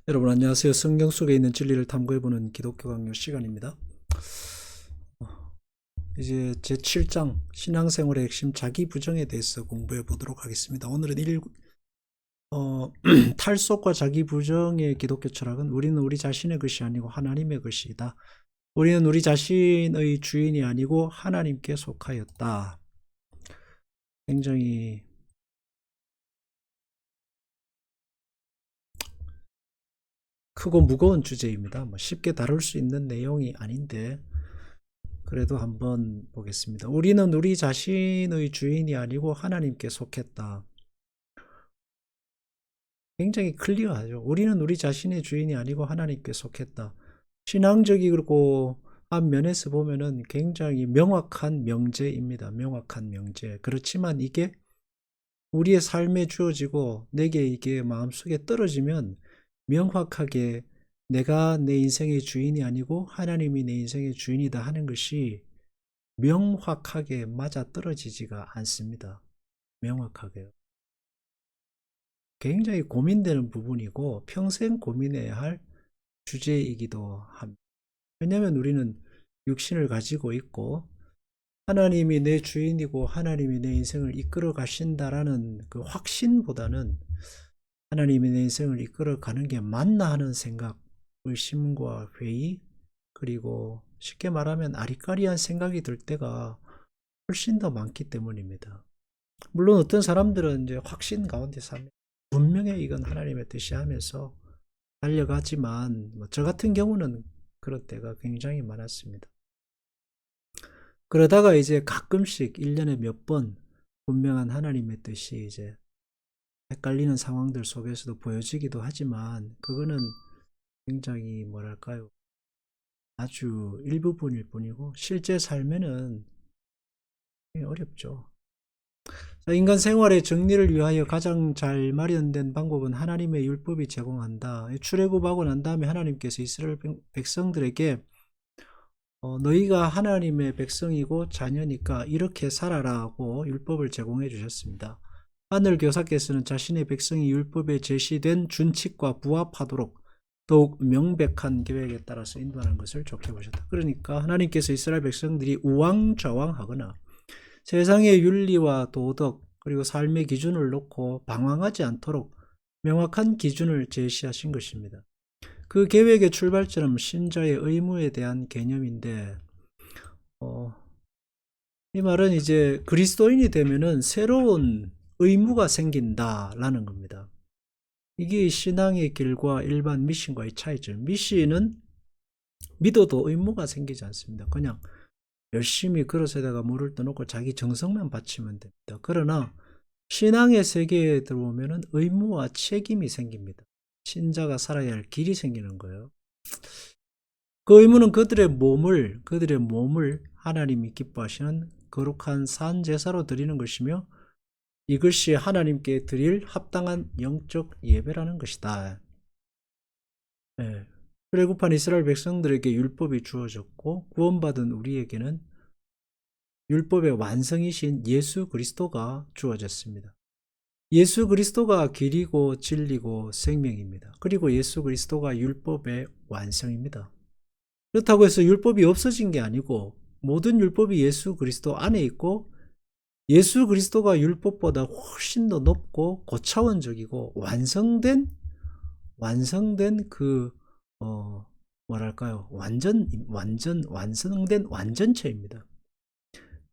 여러분 안녕하세요. 성경 속에 있는 진리를 탐구해보는 기독교 강요 시간입니다. 이제 제7장 신앙생활의 핵심 자기 부정에 대해서 공부해 보도록 하겠습니다. 오늘은 탈속과 자기 부정의 기독교 철학은 우리는 우리 자신의 것이 아니고 하나님의 것이다. 우리는 우리 자신의 주인이 아니고 하나님께 속하였다. 굉장히 크고 무거운 주제입니다. 쉽게 다룰 수 있는 내용이 아닌데 그래도 한번 보겠습니다. 우리는 우리 자신의 주인이 아니고 하나님께 속했다. 굉장히 클리어하죠. 우리는 우리 자신의 주인이 아니고 하나님께 속했다. 신앙적이고 한 면에서 보면은 굉장히 명확한 명제입니다. 명확한 명제. 그렇지만 이게 우리의 삶에 주어지고 내게 이게 마음속에 떨어지면 명확하게 내가 내 인생의 주인이 아니고 하나님이 내 인생의 주인이다 하는 것이 명확하게 맞아떨어지지가 않습니다. 명확하게요. 굉장히 고민되는 부분이고 평생 고민해야 할 주제이기도 합니다. 왜냐하면 우리는 육신을 가지고 있고 하나님이 내 주인이고 하나님이 내 인생을 이끌어 가신다라는 그 확신보다는 하나님이 내 인생을 이끌어 가는 게 맞나 하는 생각, 의심과 회의, 그리고 쉽게 말하면 아리까리한 생각이 들 때가 훨씬 더 많기 때문입니다. 물론 어떤 사람들은 이제 확신 가운데 삽니다. 분명히 이건 하나님의 뜻이 하면서 달려가지만 저 같은 경우는 그럴 때가 굉장히 많았습니다. 그러다가 이제 가끔씩 1년에 몇 번 분명한 하나님의 뜻이 이제 헷갈리는 상황들 속에서도 보여지기도 하지만 그거는 굉장히 뭐랄까요, 아주 일부분일 뿐이고 실제 삶에는 어렵죠. 인간 생활의 정리를 위하여 가장 잘 마련된 방법은 하나님의 율법이 제공한다. 출애굽하고 난 다음에 하나님께서 이스라엘 백성들에게 너희가 하나님의 백성이고 자녀니까 이렇게 살아라고 율법을 제공해 주셨습니다. 하늘 교사께서는 자신의 백성이 율법에 제시된 준칙과 부합하도록 더욱 명백한 계획에 따라서 인도하는 것을 좋게 보셨다. 그러니까 하나님께서 이스라엘 백성들이 우왕좌왕하거나 세상의 윤리와 도덕 그리고 삶의 기준을 놓고 방황하지 않도록 명확한 기준을 제시하신 것입니다. 그 계획의 출발점은 신자의 의무에 대한 개념인데 이 말은 이제 그리스도인이 되면은 새로운 의무가 생긴다라는 겁니다. 이게 신앙의 길과 일반 미신과의 차이죠. 미신은 믿어도 의무가 생기지 않습니다. 그냥 열심히 그릇에다가 물을 떠놓고 자기 정성만 바치면 됩니다. 그러나 신앙의 세계에 들어오면 의무와 책임이 생깁니다. 신자가 살아야 할 길이 생기는 거예요. 그 의무는 그들의 몸을 하나님이 기뻐하시는 거룩한 산 제사로 드리는 것이며 이것이 하나님께 드릴 합당한 영적 예배라는 것이다. 예. 출애굽한 이스라엘 백성들에게 율법이 주어졌고 구원받은 우리에게는 율법의 완성이신 예수 그리스도가 주어졌습니다. 예수 그리스도가 길이고 진리고 생명입니다. 그리고 예수 그리스도가 율법의 완성입니다. 그렇다고 해서 율법이 없어진 게 아니고 모든 율법이 예수 그리스도 안에 있고 예수 그리스도가 율법보다 훨씬 더 높고 고차원적이고 완성된 그 뭐랄까요, 완성된 완전체입니다.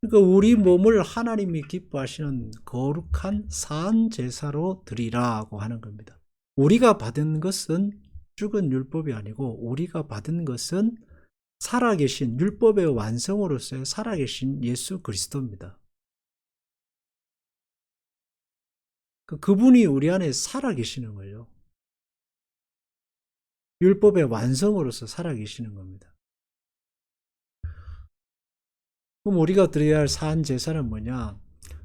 그러니까 우리 몸을 하나님이 기뻐하시는 거룩한 산 제사로 드리라고 하는 겁니다. 우리가 받은 것은 죽은 율법이 아니고 우리가 받은 것은 살아계신 율법의 완성으로서의 살아계신 예수 그리스도입니다. 그분이 우리 안에 살아계시는 거예요. 율법의 완성으로서 살아계시는 겁니다. 그럼 우리가 드려야 할 산 제사는 뭐냐?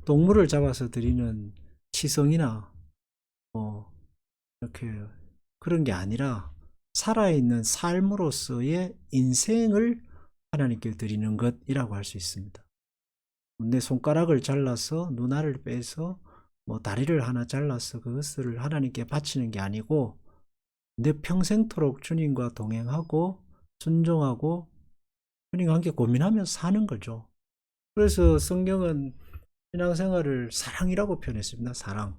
동물을 잡아서 드리는 치성이나 이렇게 그런 게 아니라 살아있는 삶으로서의 인생을 하나님께 드리는 것이라고 할 수 있습니다. 내 손가락을 잘라서 눈알을 빼서 다리를 하나 잘라서 그것을 하나님께 바치는 게 아니고 내 평생토록 주님과 동행하고 순종하고 주님과 함께 고민하면서 사는 거죠. 그래서 성경은 신앙생활을 사랑이라고 표현했습니다. 사랑이.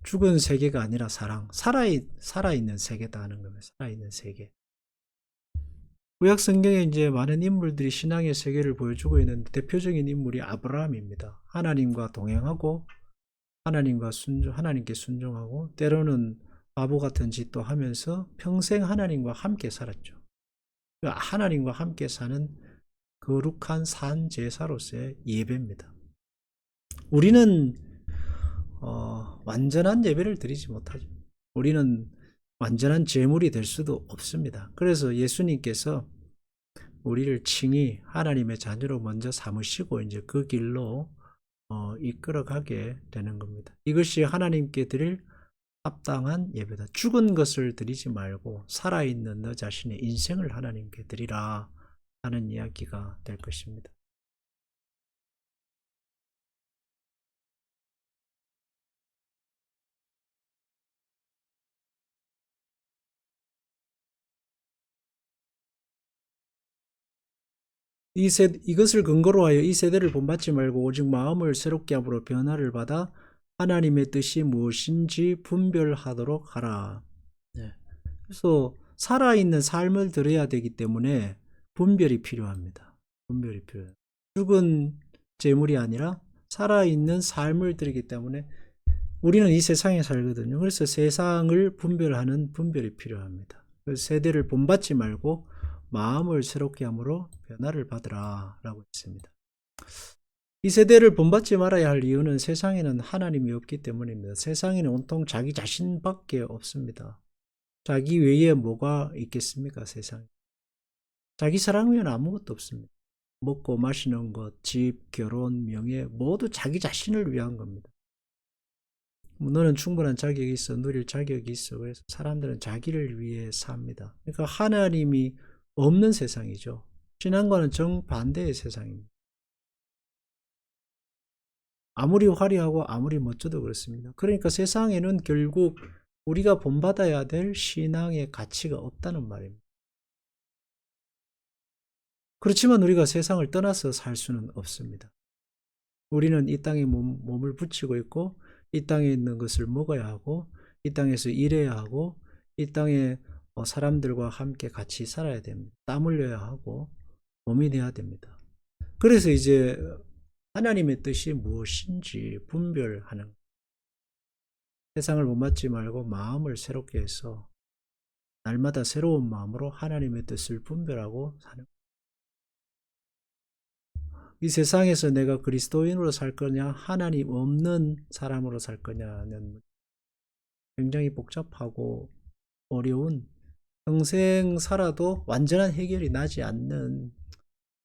죽은 세계가 아니라 살아있는 세계다 하는 겁니다. 살아있는 세계. 구약 성경에 이제 많은 인물들이 신앙의 세계를 보여주고 있는 대표적인 인물이 아브라함입니다. 하나님과 동행하고 하나님께 순종하고 때로는 바보 같은 짓도 하면서 평생 하나님과 함께 살았죠. 하나님과 함께 사는 거룩한 산 제사로서의 예배입니다. 우리는 완전한 예배를 드리지 못하죠. 우리는 완전한 제물이 될 수도 없습니다. 그래서 예수님께서 우리를 칭히 하나님의 자녀로 먼저 삼으시고 이제 그 길로 이끌어가게 되는 겁니다. 이것이 하나님께 드릴 합당한 예배다. 죽은 것을 드리지 말고 살아있는 너 자신의 인생을 하나님께 드리라 하는 이야기가 될 것입니다. 이것을 근거로 하여 이 세대를 본받지 말고 오직 마음을 새롭게 함으로 변화를 받아 하나님의 뜻이 무엇인지 분별하도록 하라. 네. 그래서 살아있는 삶을 들어야 되기 때문에 분별이 필요합니다. 분별이 필요해요. 죽은 재물이 아니라 살아있는 삶을 들이기 때문에 우리는 이 세상에 살거든요. 그래서 세상을 분별하는 분별이 필요합니다. 그래서 세대를 본받지 말고 마음을 새롭게 함으로 변화를 받으라 라고 했습니다. 이 세대를 본받지 말아야 할 이유는 세상에는 하나님이 없기 때문입니다. 세상에는 온통 자기 자신밖에 없습니다. 자기 외에 뭐가 있겠습니까? 세상에. 자기 사랑 외에는 아무것도 없습니다. 먹고 마시는 것, 집, 결혼, 명예 모두 자기 자신을 위한 겁니다. 너는 충분한 자격이 있어, 누릴 자격이 있어. 그래서 사람들은 자기를 위해 삽니다. 그러니까 하나님이 없는 세상이죠. 신앙과는 정반대의 세상입니다. 아무리 화려하고 아무리 멋져도 그렇습니다. 그러니까 세상에는 결국 우리가 본받아야 될 신앙의 가치가 없다는 말입니다. 그렇지만 우리가 세상을 떠나서 살 수는 없습니다. 우리는 이 땅에 몸을 붙이고 있고 이 땅에 있는 것을 먹어야 하고 이 땅에서 일해야 하고 이 땅에 사람들과 함께 같이 살아야 됩니다. 땀 흘려야 하고 고민해야 됩니다. 그래서 이제 하나님의 뜻이 무엇인지 분별하는, 세상을 본받지 말고 마음을 새롭게 해서 날마다 새로운 마음으로 하나님의 뜻을 분별하고 사는, 이 세상에서 내가 그리스도인으로 살 거냐 하나님 없는 사람으로 살 거냐는 굉장히 복잡하고 어려운, 평생 살아도 완전한 해결이 나지 않는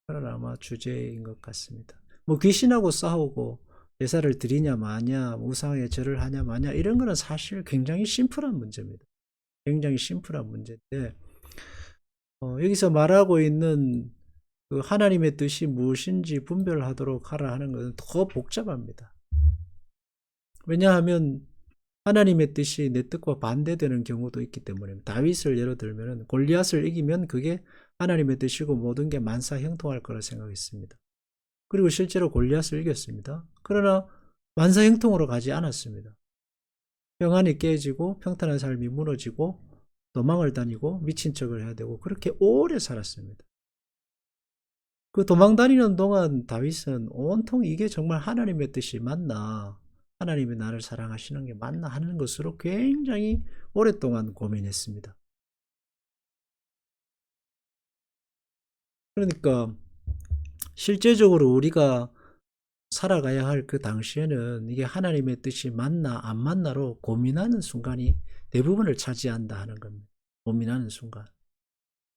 그런 아마 주제인 것 같습니다. 뭐 귀신하고 싸우고 제사를 드리냐 마냐, 우상에 절을 하냐 마냐, 이런 거는 사실 굉장히 심플한 문제입니다. 굉장히 심플한 문제인데 여기서 말하고 있는 그 하나님의 뜻이 무엇인지 분별하도록 하라 하는 것은 더 복잡합니다. 왜냐하면 하나님의 뜻이 내 뜻과 반대되는 경우도 있기 때문에, 다윗을 예로 들면 골리앗을 이기면 그게 하나님의 뜻이고 모든 게 만사형통할 거라 생각했습니다. 그리고 실제로 골리앗을 이겼습니다. 그러나 만사형통으로 가지 않았습니다. 평안이 깨지고 평탄한 삶이 무너지고 도망을 다니고 미친 척을 해야 되고 그렇게 오래 살았습니다. 그 도망 다니는 동안 다윗은 온통 이게 정말 하나님의 뜻이 맞나, 하나님이 나를 사랑하시는 게 맞나 하는 것으로 굉장히 오랫동안 고민했습니다. 그러니까 실제적으로 우리가 살아가야 할 그 당시에는 이게 하나님의 뜻이 맞나 안 맞나로 고민하는 순간이 대부분을 차지한다 하는 겁니다. 고민하는 순간.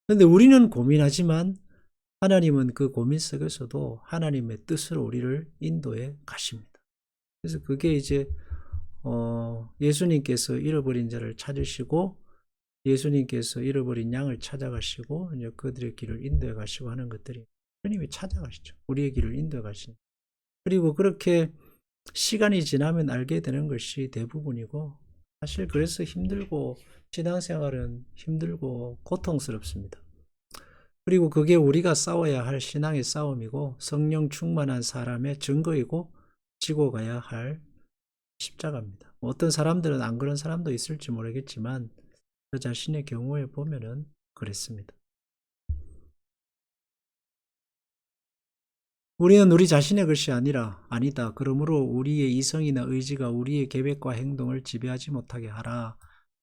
그런데 우리는 고민하지만 하나님은 그 고민 속에서도 하나님의 뜻으로 우리를 인도해 가십니다. 그래서 그게 이제 예수님께서 잃어버린 자를 찾으시고 예수님께서 잃어버린 양을 찾아가시고 이제 그들의 길을 인도해 가시고 하는 것들이 주님이 찾아가시죠. 우리의 길을 인도해 가시는. 그리고 그렇게 시간이 지나면 알게 되는 것이 대부분이고 사실 그래서 힘들고 신앙생활은 힘들고 고통스럽습니다. 그리고 그게 우리가 싸워야 할 신앙의 싸움이고 성령 충만한 사람의 증거이고 지고 가야 할 십자가입니다. 어떤 사람들은 안 그런 사람도 있을지 모르겠지만 저 자신의 경우에 보면은 그랬습니다. 우리는 우리 자신의 것이 아니다. 그러므로 우리의 이성이나 의지가 우리의 계획과 행동을 지배하지 못하게 하라.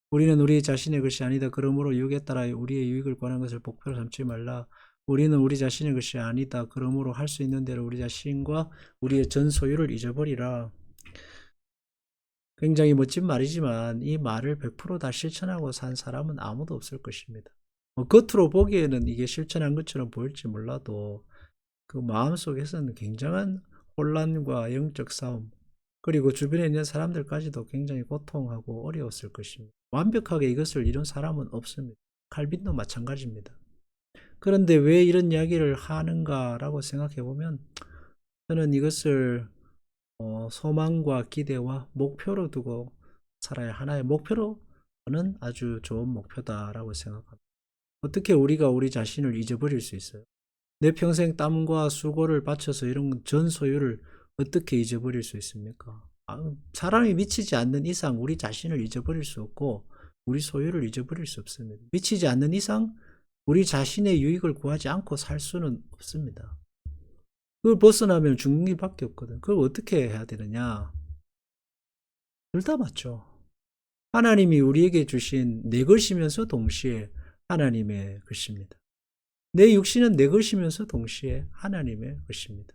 우리는 우리 자신의 것이 아니다. 그러므로 육에 따라 우리의 유익을 구하는 것을 목표로 삼지 말라. 우리는 우리 자신의 것이 아니다. 그러므로 할 수 있는 대로 우리 자신과 우리의 전 소유를 잊어버리라. 굉장히 멋진 말이지만 이 말을 100%다 실천하고 산 사람은 아무도 없을 것입니다. 겉으로 보기에는 이게 실천한 것처럼 보일지 몰라도 그 마음속에서는 굉장한 혼란과 영적 싸움, 그리고 주변에 있는 사람들까지도 굉장히 고통하고 어려웠을 것입니다. 완벽하게 이것을 이룬 사람은 없습니다. 칼빈도 마찬가지입니다. 그런데 왜 이런 이야기를 하는가라고 생각해 보면 저는 이것을 소망과 기대와 목표로 두고 살아야 하나의 목표로는 아주 좋은 목표다라고 생각합니다. 어떻게 우리가 우리 자신을 잊어버릴 수 있어요? 내 평생 땀과 수고를 바쳐서 이런 전 소유를 어떻게 잊어버릴 수 있습니까? 사람이 미치지 않는 이상 우리 자신을 잊어버릴 수 없고 우리 소유를 잊어버릴 수 없습니다. 미치지 않는 이상 우리 자신의 유익을 구하지 않고 살 수는 없습니다. 그걸 벗어나면 죽는 게 밖에 없거든. 그걸 어떻게 해야 되느냐? 둘 다 맞죠. 하나님이 우리에게 주신 내 것이면서 동시에 하나님의 것입니다. 내 육신은 내 것이면서 동시에 하나님의 것입니다.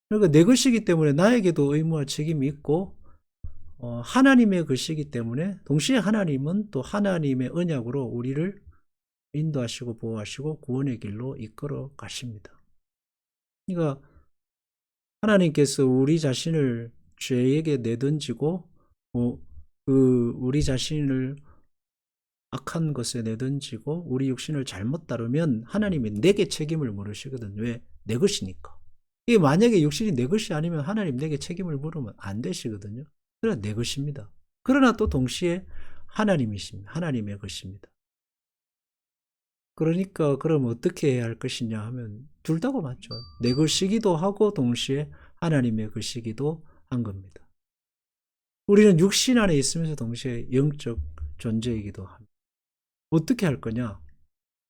그러니까 내 것이기 때문에 나에게도 의무와 책임이 있고 하나님의 것이기 때문에 동시에 하나님은 또 하나님의 언약으로 우리를 인도하시고 보호하시고 구원의 길로 이끌어 가십니다. 그러니까 하나님께서 우리 자신을 죄에게 내던지고 우리 자신을 악한 것에 내던지고 우리 육신을 잘못 다루면 하나님이 내게 책임을 물으시거든. 왜? 내 것이니까. 이게 만약에 육신이 내 것이 아니면 하나님 내게 책임을 물으면 안 되시거든요. 그러나 내 것입니다. 그러나 또 동시에 하나님이십니다. 하나님의 것입니다. 그러니까 그럼 어떻게 해야 할 것이냐 하면 둘 다가 맞죠. 내 것이기도 하고 동시에 하나님의 것이기도 한 겁니다. 우리는 육신 안에 있으면서 동시에 영적 존재이기도 합니다. 어떻게 할 거냐?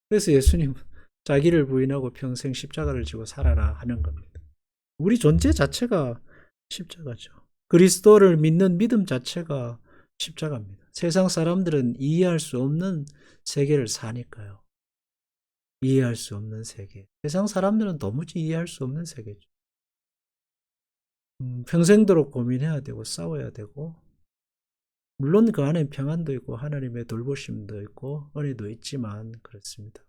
그래서 예수님은 자기를 부인하고 평생 십자가를 지고 살아라 하는 겁니다. 우리 존재 자체가 십자가죠. 그리스도를 믿는 믿음 자체가 십자가입니다. 세상 사람들은 이해할 수 없는 세계를 사니까요. 이해할 수 없는 세계. 세상 사람들은 도무지 이해할 수 없는 세계죠. 평생도록 고민해야 되고 싸워야 되고 물론 그 안에 평안도 있고 하나님의 돌보심도 있고 은혜도 있지만 그렇습니다.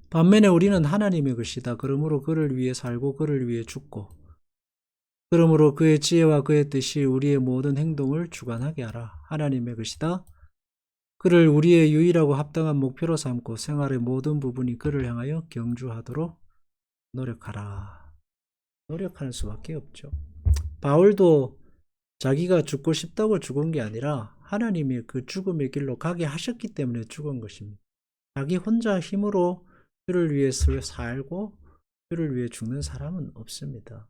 반면에 우리는 하나님의 것이다. 그러므로 그를 위해 살고 그를 위해 죽고 그러므로 그의 지혜와 그의 뜻이 우리의 모든 행동을 주관하게 하라. 하나님의 것이다. 그를 우리의 유일하고 합당한 목표로 삼고 생활의 모든 부분이 그를 향하여 경주하도록 노력하라. 노력하는 수밖에 없죠. 바울도 자기가 죽고 싶다고 죽은 게 아니라 하나님이 그 죽음의 길로 가게 하셨기 때문에 죽은 것입니다. 자기 혼자 힘으로 그를 위해 살고 그를 위해 죽는 사람은 없습니다.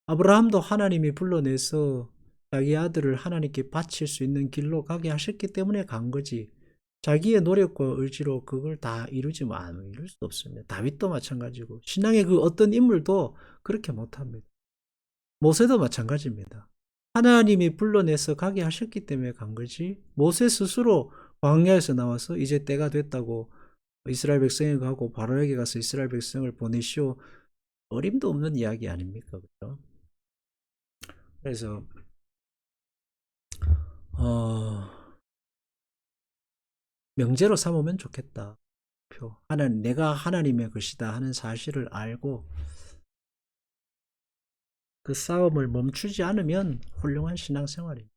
아브라함도 하나님이 불러내서 자기 아들을 하나님께 바칠 수 있는 길로 가게 하셨기 때문에 간 거지. 자기의 노력과 의지로 그걸 다 이루지 이룰 수 없습니다. 다윗도 마찬가지고 신앙의 그 어떤 인물도 그렇게 못합니다. 모세도 마찬가지입니다. 하나님이 불러내서 가게 하셨기 때문에 간 거지. 모세 스스로 광야에서 나와서 이제 때가 됐다고 이스라엘 백성에게 가고 바로에게 가서 이스라엘 백성을 보내시오. 어림도 없는 이야기 아닙니까? 그렇죠? 그래서 명제로 삼으면 좋겠다. 내가 하나님의 것이다 하는 사실을 알고 그 싸움을 멈추지 않으면 훌륭한 신앙생활입니다.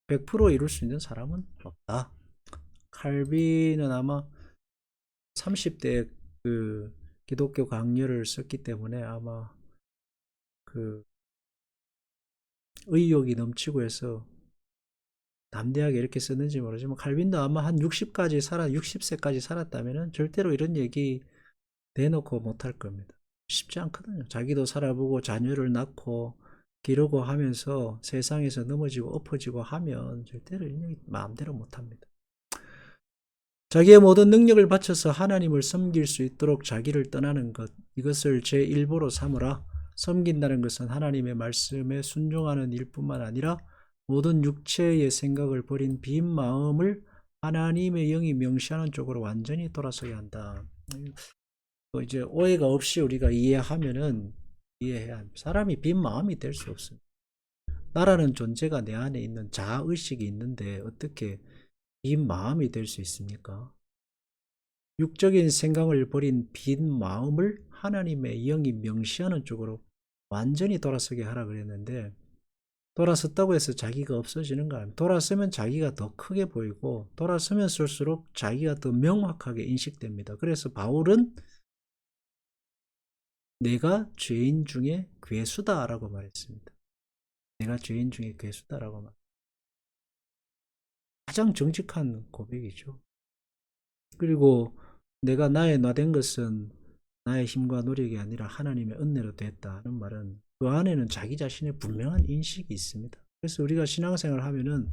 100% 이룰 수 있는 사람은 없다. 칼빈은 아마 30대 그 기독교 강렬을 썼기 때문에 아마 그 의욕이 넘치고 해서 담대하게 이렇게 썼는지 모르지만 칼빈도 아마 한 60세까지 살았다면은 절대로 이런 얘기 대놓고 못할 겁니다. 쉽지 않거든요. 자기도 살아보고 자녀를 낳고 기르고 하면서 세상에서 넘어지고 엎어지고 하면 절대로 이런 얘기 마음대로 못합니다. 자기의 모든 능력을 바쳐서 하나님을 섬길 수 있도록 자기를 떠나는 것, 이것을 제1보로 삼으라. 섬긴다는 것은 하나님의 말씀에 순종하는 일뿐만 아니라 모든 육체의 생각을 버린 빈 마음을 하나님의 영이 명시하는 쪽으로 완전히 돌아서야 한다. 이제 오해가 없이 우리가 이해하면은 이해해야 합니다. 사람이 빈 마음이 될 수 없습니다. 나라는 존재가 내 안에 있는 자아의식이 있는데 어떻게 빈 마음이 될 수 있습니까? 육적인 생각을 버린 빈 마음을 하나님의 영이 명시하는 쪽으로 완전히 돌아서게 하라 그랬는데, 돌아섰다고 해서 자기가 없어지는 거 아닙니다. 돌아서면 자기가 더 크게 보이고 돌아서면 쓸수록 자기가 더 명확하게 인식됩니다. 그래서 바울은 내가 죄인 중에 괴수다라고 말했습니다. 내가 죄인 중에 괴수다라고 말. 가장 정직한 고백이죠. 그리고 내가 나의 나된 것은 나의 힘과 노력이 아니라 하나님의 은혜로 됐다는 말은 그 안에는 자기 자신의 분명한 인식이 있습니다. 그래서 우리가 신앙생활 하면은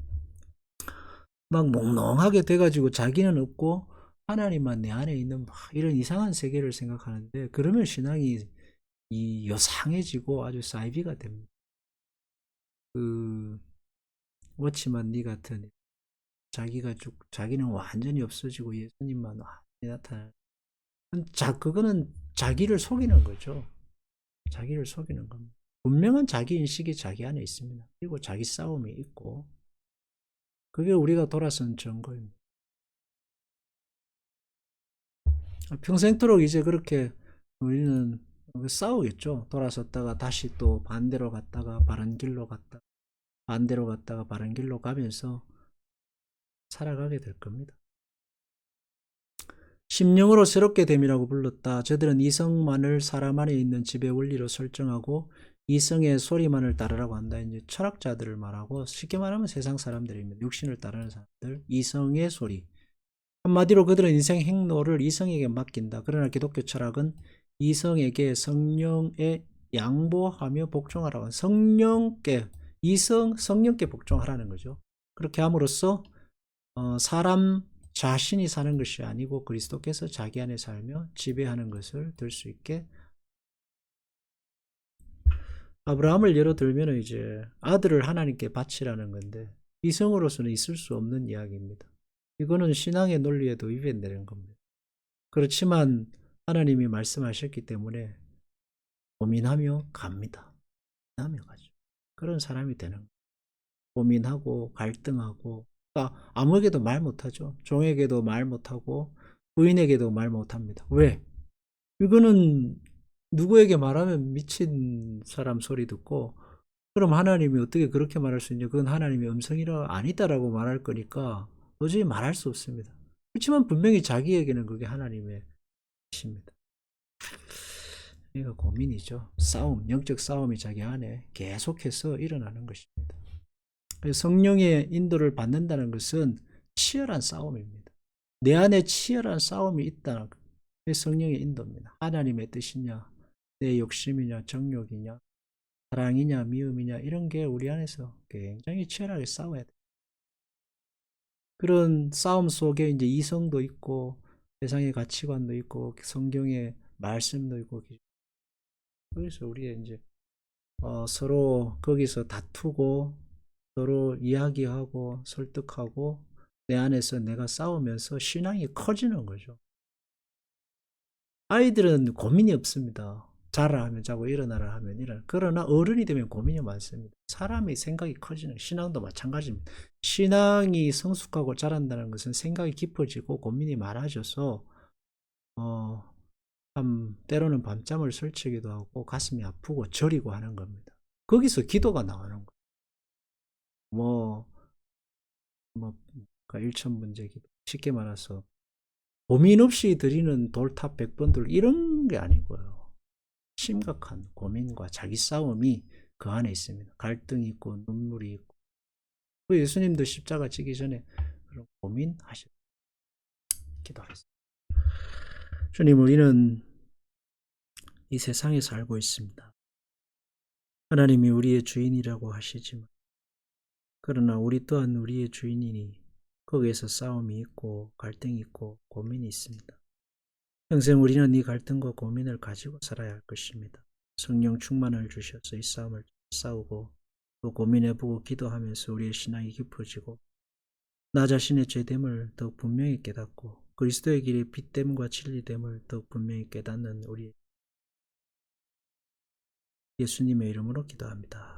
막 몽롱하게 돼가지고 자기는 없고 하나님만 내 안에 있는 막 이런 이상한 세계를 생각하는데, 그러면 신앙이 요상해지고 아주 사이비가 됩니다. 그 워치만 니 같은 자기는 완전히 없어지고 예수님만 완전히 나타나. 그거는 자기를 속이는 거죠. 자기를 속이는 겁니다. 분명한 자기 인식이 자기 안에 있습니다. 그리고 자기 싸움이 있고, 그게 우리가 돌아선 증거입니다. 평생토록 이제 그렇게 우리는 싸우겠죠. 돌아섰다가 다시 또 반대로 갔다가 바른 길로 갔다, 반대로 갔다가 바른 길로 가면서 살아가게 될 겁니다. 심령으로 새롭게 됨이라고 불렀다. 저들은 이성만을 사람 안에 있는 지배 원리로 설정하고 이성의 소리만을 따르라고 한다. 이제 철학자들을 말하고, 쉽게 말하면 세상 사람들입니다. 육신을 따르는 사람들, 이성의 소리. 한마디로 그들은 인생 행로를 이성에게 맡긴다. 그러나 기독교 철학은 이성에게 성령에 양보하며 복종하라고. 성령께 복종하라는 거죠. 그렇게 함으로써 사람 자신이 사는 것이 아니고 그리스도께서 자기 안에 살며 지배하는 것을 들 수 있게. 아브라함을 예로 들면 이제 아들을 하나님께 바치라는 건데, 이성으로서는 있을 수 없는 이야기입니다. 이거는 신앙의 논리에도 위배되는 겁니다. 그렇지만 하나님이 말씀하셨기 때문에 고민하며 갑니다. 고민하며 가죠. 그런 사람이 되는 거예요. 고민하고 갈등하고, 그러니까 아무에게도 말 못하죠. 종에게도 말 못하고 부인에게도 말 못합니다. 왜? 이거는 누구에게 말하면 미친 사람 소리 듣고, 그럼 하나님이 어떻게 그렇게 말할 수 있냐, 그건 하나님의 음성이라 아니다라고 말할 거니까 도저히 말할 수 없습니다. 그렇지만 분명히 자기에게는 그게 하나님의 뜻입니다. 이거 고민이죠. 영적 싸움이 자기 안에 계속해서 일어나는 것입니다. 성령의 인도를 받는다는 것은 치열한 싸움입니다. 내 안에 치열한 싸움이 있다는 게 성령의 인도입니다. 하나님의 뜻이냐, 내 욕심이냐, 정욕이냐, 사랑이냐, 미움이냐, 이런 게 우리 안에서 굉장히 치열하게 싸워야 돼요. 그런 싸움 속에 이제 이성도 있고 세상의 가치관도 있고 성경의 말씀도 있고, 그래서 우리가 이제 서로 거기서 다투고 서로 이야기하고 설득하고 내 안에서 내가 싸우면서 신앙이 커지는 거죠. 아이들은 고민이 없습니다. 자라 하면 자고 일어나라 하면 일어나. 그러나 어른이 되면 고민이 많습니다. 사람의 생각이 커지는, 신앙도 마찬가지입니다. 신앙이 성숙하고 자란다는 것은 생각이 깊어지고 고민이 많아져서 때로는 밤잠을 설치기도 하고 가슴이 아프고 저리고 하는 겁니다. 거기서 기도가 나오는 거예요. 그러니까 일천문제 기도. 쉽게 말해서 고민 없이 드리는 돌탑 100번들 이런 게 아니고요. 심각한 고민과 자기 싸움이 그 안에 있습니다. 갈등이 있고 눈물이 있고. 예수님도 십자가 지기 전에 그런 고민하셨 기도하셨습니다. 주님, 우리는 이 세상에 살고 있습니다. 하나님이 우리의 주인이라고 하시지만, 그러나 우리 또한 우리의 주인이니 거기에서 싸움이 있고 갈등이 있고 고민이 있습니다. 평생 우리는 이 갈등과 고민을 가지고 살아야 할 것입니다. 성령 충만을 주셔서 이 싸움을 싸우고 또 고민해보고 기도하면서 우리의 신앙이 깊어지고 나 자신의 죄됨을 더욱 분명히 깨닫고 그리스도의 길의 빛됨과 진리됨을 더욱 분명히 깨닫는 우리 예수님의 이름으로 기도합니다.